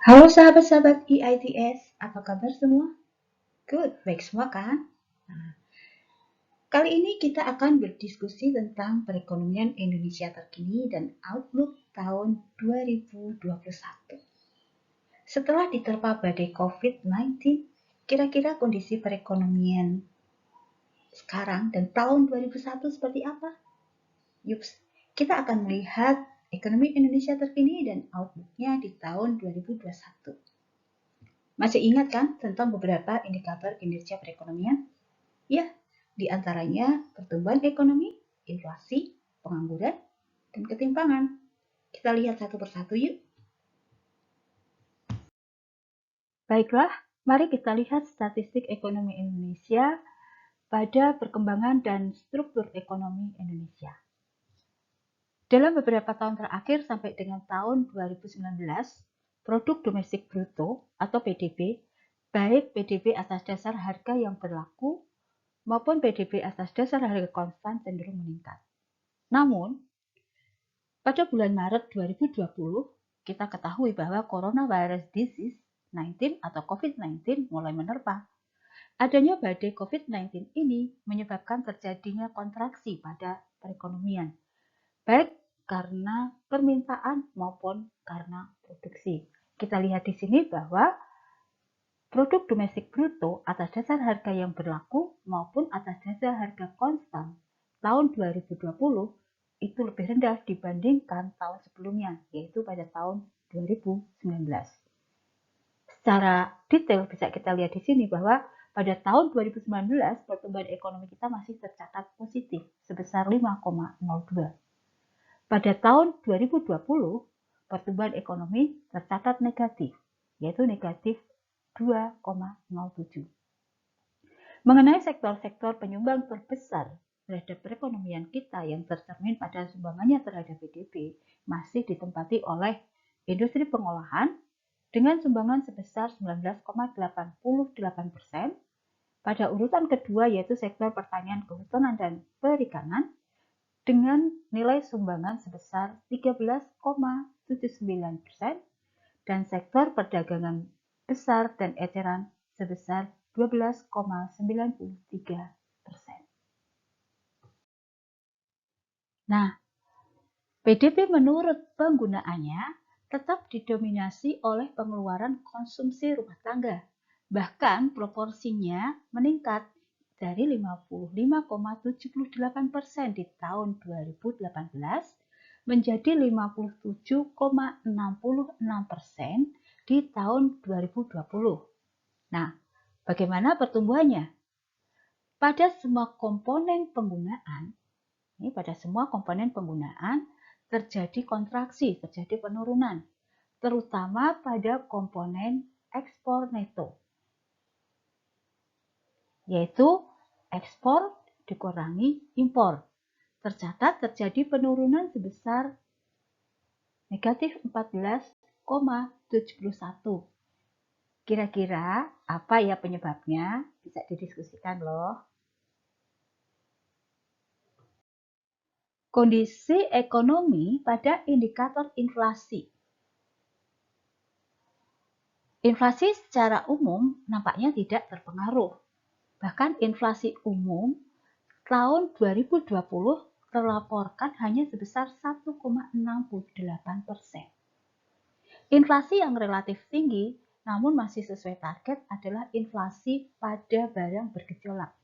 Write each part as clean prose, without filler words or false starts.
Halo sahabat-sahabat EITS, apa kabar semua? Good, baik semua kan? Nah, kali ini kita akan berdiskusi tentang perekonomian Indonesia terkini dan outlook tahun 2021. Setelah diterpa badai COVID-19, kira-kira kondisi perekonomian sekarang dan tahun 2001 seperti apa? Yups, kita akan melihat ekonomi Indonesia terkini dan outlook-nya di tahun 2021. Masih ingat kan tentang beberapa indikator kinerja perekonomian? Ya, di antaranya pertumbuhan ekonomi, inflasi, pengangguran, dan ketimpangan. Kita lihat satu persatu yuk. Baiklah, mari kita lihat statistik ekonomi Indonesia pada perkembangan dan struktur ekonomi Indonesia. Dalam beberapa tahun terakhir sampai dengan tahun 2019, produk domestik bruto atau PDB, baik PDB atas dasar harga yang berlaku maupun PDB atas dasar harga konstan cenderung meningkat. Namun, pada bulan Maret 2020, kita ketahui bahwa coronavirus disease 19 atau COVID-19 mulai menerpa. Adanya badai COVID-19 ini menyebabkan terjadinya kontraksi pada perekonomian, baik karena permintaan maupun karena produksi. Kita lihat di sini bahwa produk domestik bruto atas dasar harga yang berlaku maupun atas dasar harga konstan tahun 2020 itu lebih rendah dibandingkan tahun sebelumnya, yaitu pada tahun 2019. Secara detail bisa kita lihat di sini bahwa pada tahun 2019 pertumbuhan ekonomi kita masih tercatat positif sebesar 5,02. Pada tahun 2020 pertumbuhan ekonomi tercatat negatif, yaitu negatif 2,07. Mengenai sektor-sektor penyumbang terbesar terhadap perekonomian kita yang tercermin pada sumbangannya terhadap PDB masih ditempati oleh industri pengolahan dengan sumbangan sebesar 19,88%. Pada urutan kedua yaitu sektor pertanian, kehutanan, dan perikanan dengan nilai sumbangan sebesar 13,79% dan sektor perdagangan besar dan eceran sebesar 12,93%. Nah, PDB menurut penggunaannya tetap didominasi oleh pengeluaran konsumsi rumah tangga. Bahkan proporsinya meningkat dari 55,78% di tahun 2018 menjadi 57,66% di tahun 2020. Nah, bagaimana pertumbuhannya? Pada semua komponen penggunaan terjadi kontraksi, terjadi penurunan, terutama pada komponen ekspor neto, yaitu ekspor dikurangi impor. Tercatat terjadi penurunan sebesar negatif 14,71. Kira-kira apa ya penyebabnya? Bisa didiskusikan loh. Kondisi ekonomi pada indikator inflasi. Inflasi secara umum nampaknya tidak terpengaruh. Bahkan inflasi umum tahun 2020 terlaporkan hanya sebesar 1,68%. Inflasi yang relatif tinggi namun masih sesuai target adalah inflasi pada barang bergejolak.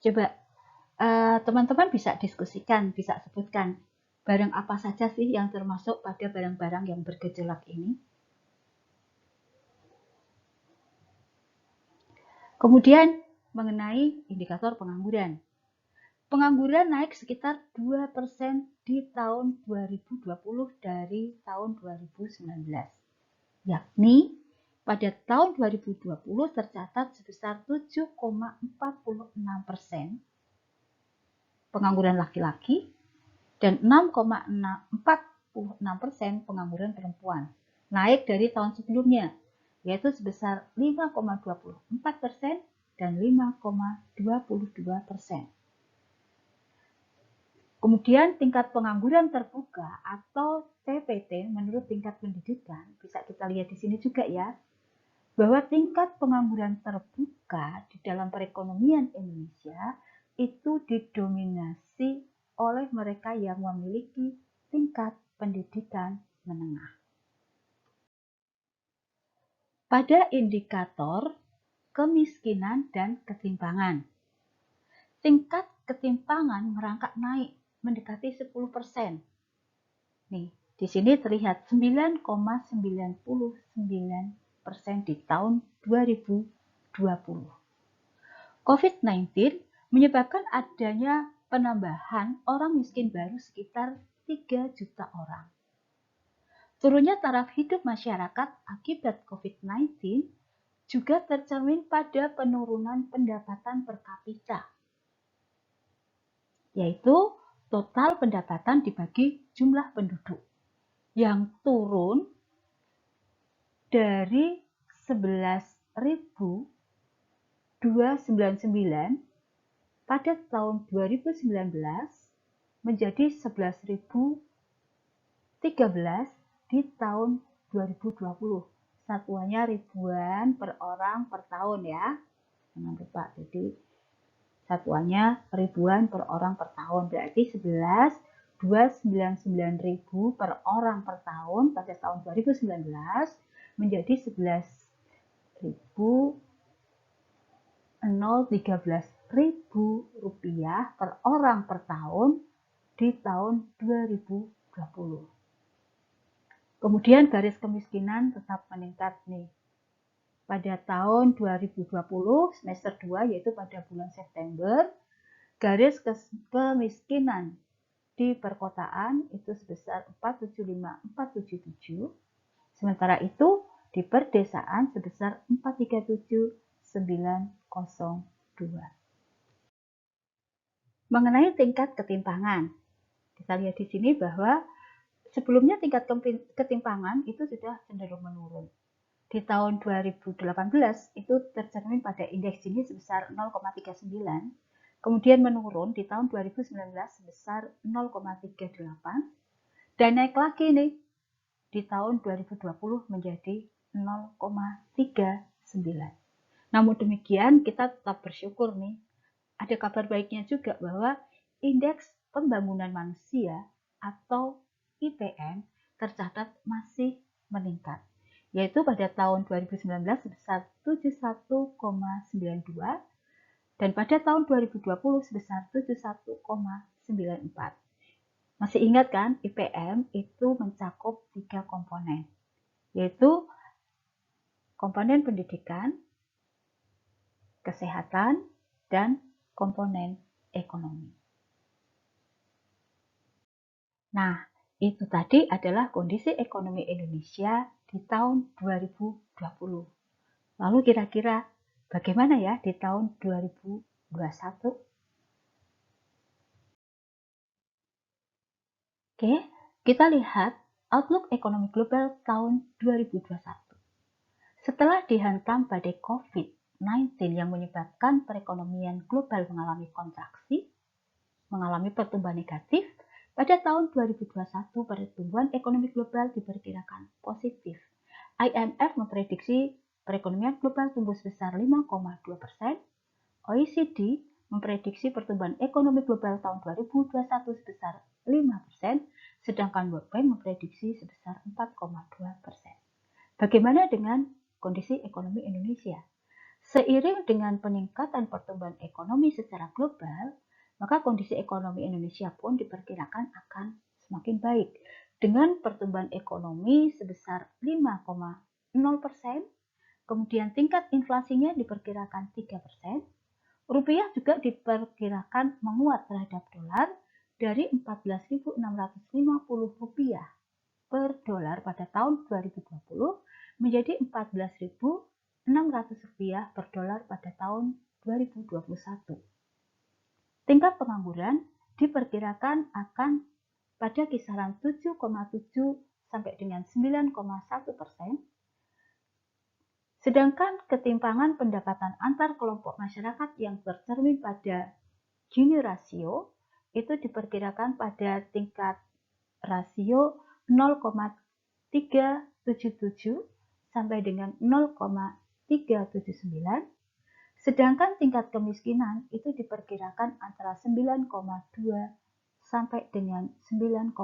Coba teman-teman bisa diskusikan, bisa sebutkan barang apa saja sih yang termasuk pada barang-barang yang bergejolak ini. Kemudian mengenai indikator pengangguran. Pengangguran naik sekitar 2% di tahun 2020 dari tahun 2019. Yakni pada tahun 2020 tercatat sebesar 7,46% pengangguran laki-laki dan 6,46% pengangguran perempuan. Naik dari tahun sebelumnya, yaitu sebesar 5,24% dan 5,22%. Kemudian tingkat pengangguran terbuka atau TPT menurut tingkat pendidikan, bisa kita lihat di sini juga ya, bahwa tingkat pengangguran terbuka di dalam perekonomian Indonesia itu didominasi oleh mereka yang memiliki tingkat pendidikan menengah. Pada indikator kemiskinan dan ketimpangan, tingkat ketimpangan merangkak naik mendekati 10%. Nih, di sini terlihat 9,99% di tahun 2020. COVID-19 menyebabkan adanya penambahan orang miskin baru sekitar 3 juta orang. Turunnya taraf hidup masyarakat akibat COVID-19 juga tercermin pada penurunan pendapatan per kapita, yaitu total pendapatan dibagi jumlah penduduk yang turun dari 11.299 pada tahun 2019 menjadi 11.013 di tahun 2020. Satuannya ribuan per orang per tahun ya. Jangan lupa, jadi satuannya ribuan per orang per tahun, berarti 11.299.000 per orang per tahun pada tahun 2019 menjadi 11.013.000 rupiah per orang per tahun di tahun 2020. Kemudian garis kemiskinan tetap meningkat nih. Pada tahun 2020 semester 2 yaitu pada bulan September, garis kemiskinan di perkotaan itu sebesar 475.477, sementara itu di perdesaan sebesar 437.902. Mengenai tingkat ketimpangan, kita lihat di sini bahwa sebelumnya tingkat ketimpangan itu sudah cenderung menurun. Di tahun 2018 itu tercermin pada indeks Gini sebesar 0,39, kemudian menurun di tahun 2019 sebesar 0,38, dan naik lagi nih di tahun 2020 menjadi 0,39. Namun demikian kita tetap bersyukur nih, ada kabar baiknya juga bahwa indeks pembangunan manusia atau IPM tercatat masih meningkat, yaitu pada tahun 2019 sebesar 71,92 dan pada tahun 2020 sebesar 71,94. Masih ingat kan, IPM itu mencakup 3 komponen, yaitu komponen pendidikan, kesehatan, dan komponen ekonomi. Nah, itu tadi adalah kondisi ekonomi Indonesia di tahun 2020. Lalu kira-kira bagaimana ya di tahun 2021? Oke, kita lihat outlook ekonomi global tahun 2021. Setelah dihantam badai COVID-19 yang menyebabkan perekonomian global mengalami kontraksi, mengalami pertumbuhan negatif, pada tahun 2021 pertumbuhan ekonomi global diperkirakan positif. IMF memprediksi perekonomian global tumbuh sebesar 5,2%, OECD memprediksi pertumbuhan ekonomi global tahun 2021 sebesar 5%, sedangkan World Bank memprediksi sebesar 4,2%. Bagaimana dengan kondisi ekonomi Indonesia? Seiring dengan peningkatan pertumbuhan ekonomi secara global, maka kondisi ekonomi Indonesia pun diperkirakan akan semakin baik dengan pertumbuhan ekonomi sebesar 5,0%, kemudian tingkat inflasinya diperkirakan 3%, rupiah juga diperkirakan menguat terhadap dolar dari 14.650 rupiah per dolar pada tahun 2020 menjadi 14.600 rupiah per dolar pada tahun 2021. Tingkat pengangguran diperkirakan akan pada kisaran 7,7 sampai dengan 9,1%. Sedangkan ketimpangan pendapatan antar kelompok masyarakat yang tercermin pada Gini rasio itu diperkirakan pada tingkat rasio 0,377 sampai dengan 0,379, sedangkan tingkat kemiskinan itu diperkirakan antara 9,2 sampai dengan 9,7%.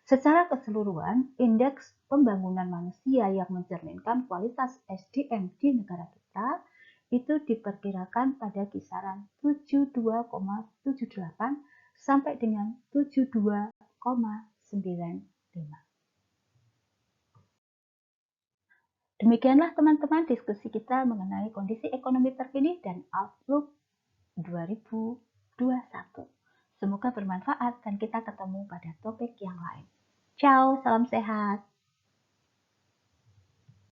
Secara keseluruhan, indeks pembangunan manusia yang mencerminkan kualitas SDM di negara kita itu diperkirakan pada kisaran 72,78 sampai dengan 72,95. Demikianlah teman-teman diskusi kita mengenai kondisi ekonomi terkini dan outlook 2021. Semoga bermanfaat dan kita ketemu pada topik yang lain. Ciao, salam sehat.